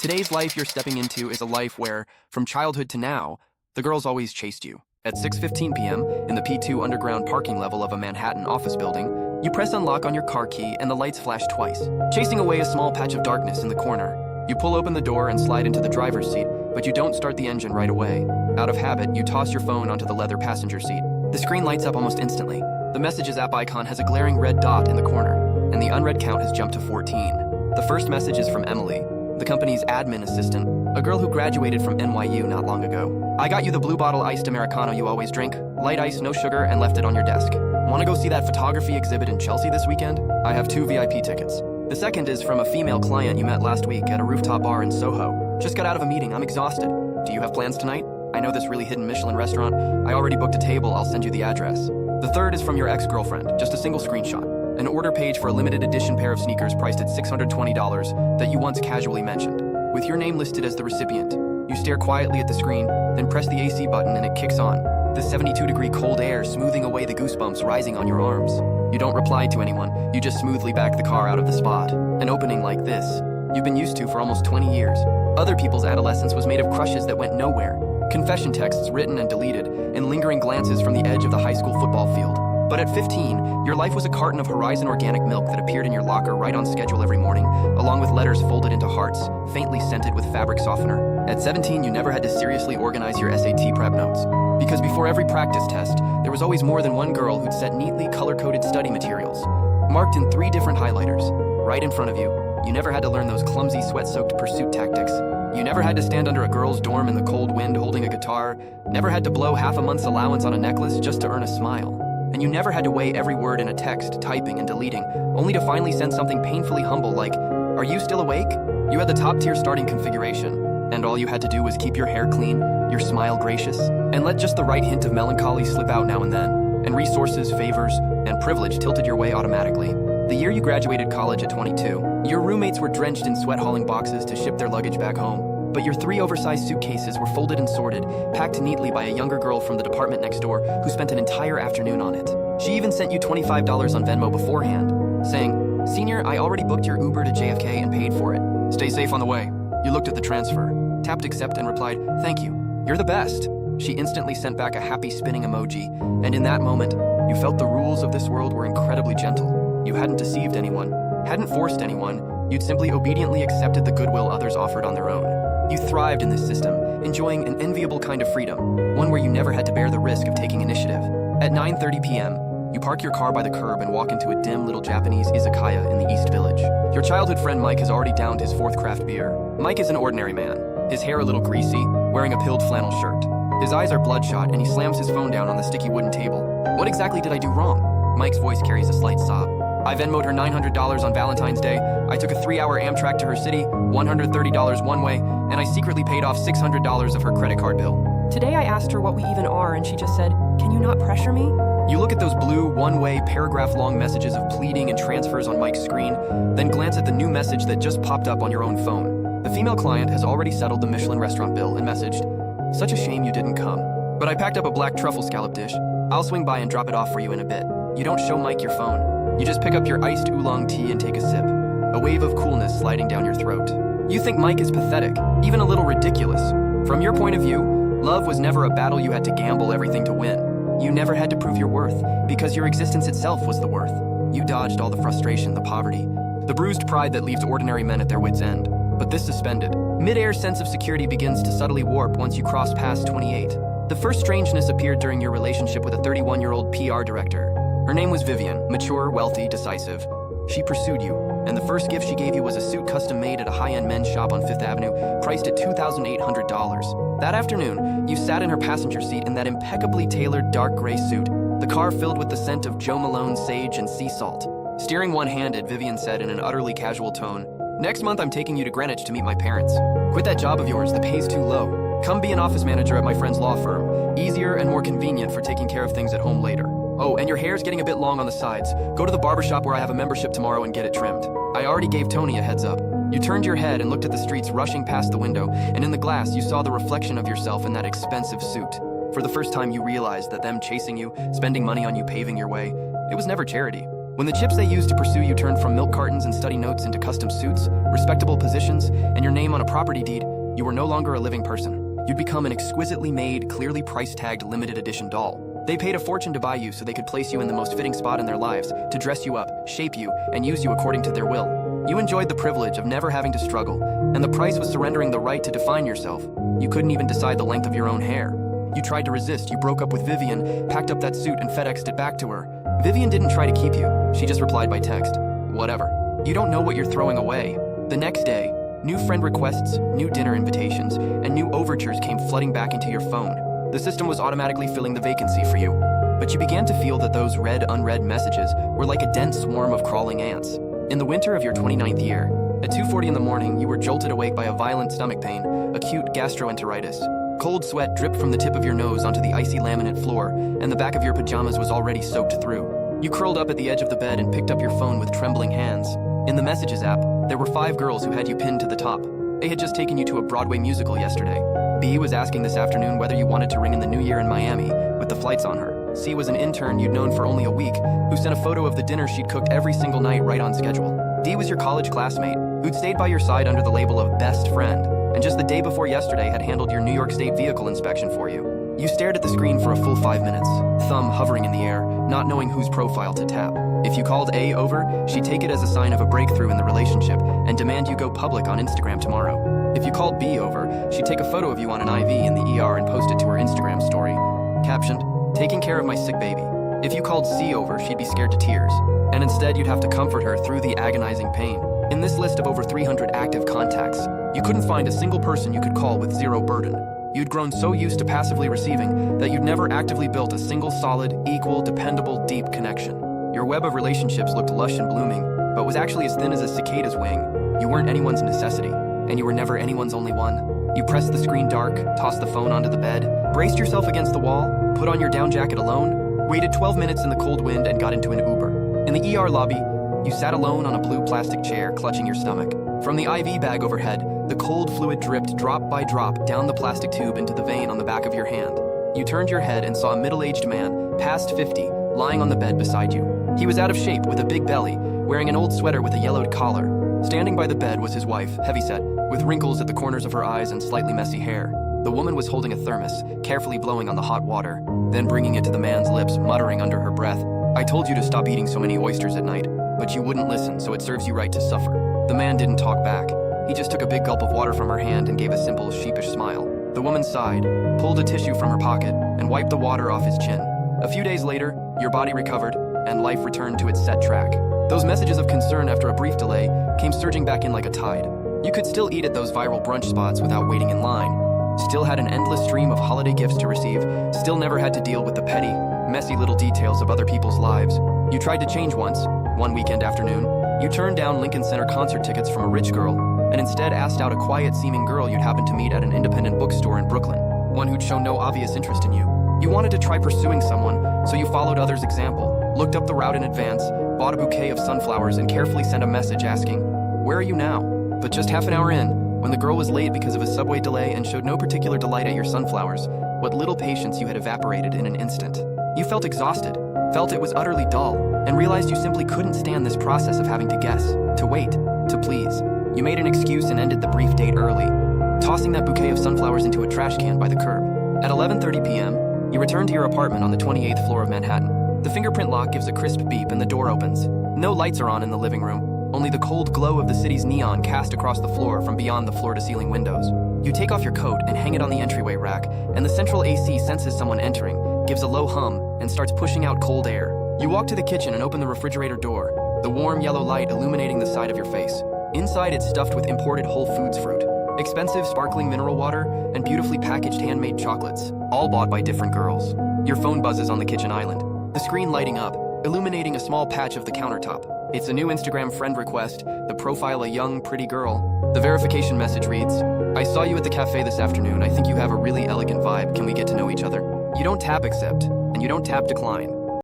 Today's life you're stepping into is a life where, from childhood to now, the girls always chased you. At 6:15 p.m., in the P2 underground parking level of a Manhattan office building, you press unlock on your car key and the lights flash twice, chasing away a small patch of darkness in the corner. You pull open the door and slide into the driver's seat, but you don't start the engine right away. Out of habit, you toss your phone onto the leather passenger seat. The screen lights up almost instantly. The Messages app icon has a glaring red dot in the corner, and the unread count has jumped to 14. The first message is from Emily, the company's admin assistant, a girl who graduated from NYU not long ago. I got you the blue bottle iced Americano you always drink, light ice, no sugar, and left it on your desk. Want to go see that photography exhibit in Chelsea this weekend? I have 2 VIP tickets. The second is from a female client you met last week at a rooftop bar in Soho. Just got out of a meeting, I'm exhausted. Do you have plans tonight? I know this really hidden Michelin restaurant. I already booked a table, I'll send you the address. The third is from your ex-girlfriend, just a single screenshot. An order page for a limited edition pair of sneakers priced at $620 that you once casually mentioned. With your name listed as the recipient, you stare quietly at the screen, then press the AC button and it kicks on, the 72-degree cold air smoothing away the goosebumps rising on your arms. You don't reply to anyone, you just smoothly back the car out of the spot. An opening like this, you've been used to for almost 20 years. Other people's adolescence was made of crushes that went nowhere, confession texts written and deleted, and lingering glances from the edge of the high school football field. But at 15, your life was a carton of Horizon organic milk that appeared in your locker right on schedule every morning, along with letters folded into hearts, faintly scented with fabric softener. At 17, you never had to seriously organize your SAT prep notes, because before every practice test, there was always more than one girl who'd set neatly color-coded study materials, marked in 3 different highlighters, right in front of you. You never had to learn those clumsy, sweat-soaked pursuit tactics. You never had to stand under a girl's dorm in the cold wind holding a guitar, never had to blow half a month's allowance on a necklace just to earn a smile. And you never had to weigh every word in a text, typing and deleting, only to finally send something painfully humble like, "Are you still awake?" You had the top-tier starting configuration, and all you had to do was keep your hair clean, your smile gracious, and let just the right hint of melancholy slip out now and then, and resources, favors, and privilege tilted your way automatically. The year you graduated college at 22, your roommates were drenched in sweat-hauling boxes to ship their luggage back home. But your 3 oversized suitcases were folded and sorted, packed neatly by a younger girl from the department next door who spent an entire afternoon on it. She even sent you $25 on Venmo beforehand, saying, "Senior, I already booked your Uber to JFK and paid for it. Stay safe on the way." You looked at the transfer, tapped accept and replied, "Thank you. You're the best." She instantly sent back a happy spinning emoji, and in that moment, you felt the rules of this world were incredibly gentle. You hadn't deceived anyone, hadn't forced anyone, you'd simply obediently accepted the goodwill others offered on their own. You thrived in this system, enjoying an enviable kind of freedom, one where you never had to bear the risk of taking initiative. At 9:30 p.m., you park your car by the curb and walk into a dim little Japanese izakaya in the East Village. Your childhood friend Mike has already downed his 4th craft beer. Mike is an ordinary man, his hair a little greasy, wearing a pilled flannel shirt. His eyes are bloodshot and he slams his phone down on the sticky wooden table. "What exactly did I do wrong?" Mike's voice carries a slight sob. "I Venmo'd her $900 on Valentine's Day, I took a 3-hour Amtrak to her city, $130 one way, and I secretly paid off $600 of her credit card bill. Today I asked her what we even are and she just said, 'Can you not pressure me?'" You look at those blue, one-way, paragraph-long messages of pleading and transfers on Mike's screen, then glance at the new message that just popped up on your own phone. The female client has already settled the Michelin restaurant bill and messaged, "Such a shame you didn't come. But I packed up a black truffle scallop dish. I'll swing by and drop it off for you in a bit." You don't show Mike your phone. You just pick up your iced oolong tea and take a sip, a wave of coolness sliding down your throat. You think Mike is pathetic, even a little ridiculous. From your point of view, love was never a battle you had to gamble everything to win. You never had to prove your worth, because your existence itself was the worth. You dodged all the frustration, the poverty, the bruised pride that leaves ordinary men at their wits' end. But this suspended, mid-air sense of security begins to subtly warp once you cross past 28. The first strangeness appeared during your relationship with a 31-year-old PR director. Her name was Vivian, mature, wealthy, decisive. She pursued you, and the first gift she gave you was a suit custom-made at a high-end men's shop on 5th Avenue, priced at $2,800. That afternoon, you sat in her passenger seat in that impeccably tailored dark gray suit, the car filled with the scent of Joe Malone sage and sea salt. Steering one-handed, Vivian said in an utterly casual tone, "Next month I'm taking you to Greenwich to meet my parents. Quit that job of yours, the pay's too low. Come be an office manager at my friend's law firm. Easier and more convenient for taking care of things at home later. Oh, and your hair's getting a bit long on the sides. Go to the barbershop where I have a membership tomorrow and get it trimmed. I already gave Tony a heads up." You turned your head and looked at the streets rushing past the window, and in the glass you saw the reflection of yourself in that expensive suit. For the first time you realized that them chasing you, spending money on you, paving your way, it was never charity. When the chips they used to pursue you turned from milk cartons and study notes into custom suits, respectable positions, and your name on a property deed, you were no longer a living person. You'd become an exquisitely made, clearly price-tagged limited edition doll. They paid a fortune to buy you so they could place you in the most fitting spot in their lives, to dress you up, shape you, and use you according to their will. You enjoyed the privilege of never having to struggle, and the price was surrendering the right to define yourself. You couldn't even decide the length of your own hair. You tried to resist, you broke up with Vivian, packed up that suit and FedExed it back to her. Vivian didn't try to keep you, she just replied by text. Whatever. You don't know what you're throwing away. The next day, new friend requests, new dinner invitations, and new overtures came flooding back into your phone. The system was automatically filling the vacancy for you. But you began to feel that those read, unread messages were like a dense swarm of crawling ants. In the winter of your 29th year, at 2:40 in the morning, you were jolted awake by a violent stomach pain, acute gastroenteritis. Cold sweat dripped from the tip of your nose onto the icy laminate floor, and the back of your pajamas was already soaked through. You curled up at the edge of the bed and picked up your phone with trembling hands. In the Messages app, there were 5 girls who had you pinned to the top. A had just taken you to a Broadway musical yesterday. B was asking this afternoon whether you wanted to ring in the new year in Miami, with the flights on her. C was an intern you'd known for only a week, who sent a photo of the dinner she'd cooked every single night right on schedule. D was your college classmate, who'd stayed by your side under the label of best friend, and just the day before yesterday had handled your New York State vehicle inspection for you. You stared at the screen for a full 5 minutes, thumb hovering in the air, not knowing whose profile to tap. If you called A over, she'd take it as a sign of a breakthrough in the relationship and demand you go public on Instagram tomorrow. If you called B over, she'd take a photo of you on an IV in the ER and post it to her Instagram story, captioned, "Taking care of my sick baby." If you called C over, she'd be scared to tears, and instead you'd have to comfort her through the agonizing pain. In this list of over 300 active contacts, you couldn't find a single person you could call with zero burden. You'd grown so used to passively receiving that you'd never actively built a single solid, equal, dependable, deep connection. Your web of relationships looked lush and blooming, but was actually as thin as a cicada's wing. You weren't anyone's necessity, and you were never anyone's only one. You pressed the screen dark, tossed the phone onto the bed, braced yourself against the wall, put on your down jacket alone, waited 12 minutes in the cold wind and got into an Uber. In the ER lobby, you sat alone on a blue plastic chair, clutching your stomach. From the IV bag overhead, the cold fluid dripped drop by drop down the plastic tube into the vein on the back of your hand. You turned your head and saw a middle-aged man, past 50, lying on the bed beside you. He was out of shape with a big belly, wearing an old sweater with a yellowed collar. Standing by the bed was his wife, heavyset, with wrinkles at the corners of her eyes and slightly messy hair. The woman was holding a thermos, carefully blowing on the hot water, then bringing it to the man's lips, muttering under her breath, "I told you to stop eating so many oysters at night, but you wouldn't listen, so it serves you right to suffer." The man didn't talk back. He just took a big gulp of water from her hand and gave a simple, sheepish smile. The woman sighed, pulled a tissue from her pocket, and wiped the water off his chin. A few days later, your body recovered, and life returned to its set track. Those messages of concern after a brief delay came surging back in like a tide. You could still eat at those viral brunch spots without waiting in line, still had an endless stream of holiday gifts to receive, still never had to deal with the petty, messy little details of other people's lives. You tried to change once, one weekend afternoon. You turned down Lincoln Center concert tickets from a rich girl, and instead asked out a quiet-seeming girl you'd happened to meet at an independent bookstore in Brooklyn, one who'd shown no obvious interest in you. You wanted to try pursuing someone, so you followed others' example, looked up the route in advance, bought a bouquet of sunflowers, and carefully sent a message asking, "Where are you now?" But just half an hour in, when the girl was late because of a subway delay and showed no particular delight at your sunflowers, what little patience you had evaporated in an instant. You felt exhausted, felt it was utterly dull, and realized you simply couldn't stand this process of having to guess, to wait, to please. You made an excuse and ended the brief date early, tossing that bouquet of sunflowers into a trash can by the curb. At 11:30 p.m., you return to your apartment on the 28th floor of Manhattan. The fingerprint lock gives a crisp beep and the door opens. No lights are on in the living room, only the cold glow of the city's neon cast across the floor from beyond the floor-to-ceiling windows. You take off your coat and hang it on the entryway rack, and the central AC senses someone entering, gives a low hum, and starts pushing out cold air. You walk to the kitchen and open the refrigerator door, the warm yellow light illuminating the side of your face. Inside, it's stuffed with imported Whole Foods fruit, expensive sparkling mineral water, and beautifully packaged handmade chocolates, all bought by different girls. Your phone buzzes on the kitchen island, the screen lighting up, illuminating a small patch of the countertop. It's a new Instagram friend request, the profile a young, pretty girl. The verification message reads, "I saw you at the cafe this afternoon. I think you have a really elegant vibe. Can we get to know each other?" You don't tap accept, and you don't tap decline.